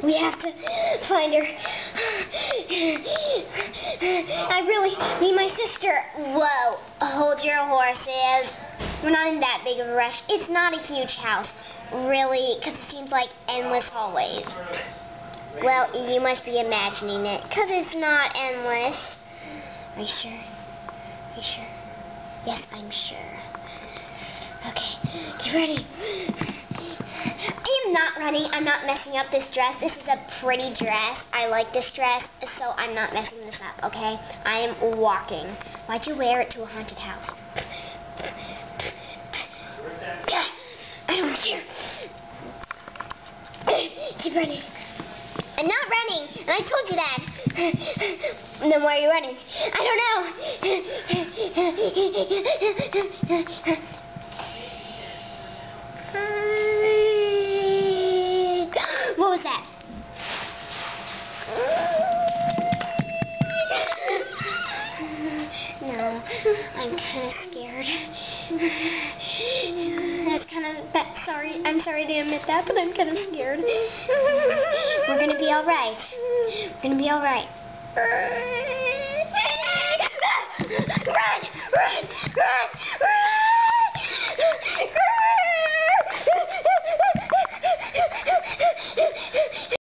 We have to find her. I really need my sister. Whoa, hold your horses. We're not in that big of a rush. It's not a huge house, really, because it seems like endless hallways. Well, you must be imagining it, because it's not endless. Are you sure? Are you sure? Yes, I'm sure. Okay, get ready. I am not running. I'm not messing up this dress. This is a pretty dress. I like this dress, so I'm not messing this up, okay? I am walking. Why'd you wear it to a haunted house? I don't care. Keep running. I'm not running, and I told you that. Then why are you running? I don't know. What was that? No, I'm kind of scared. I'm sorry to admit that, but I'm kind of scared. We're gonna be all right. We're gonna be all right. Run! Run! Run! Run!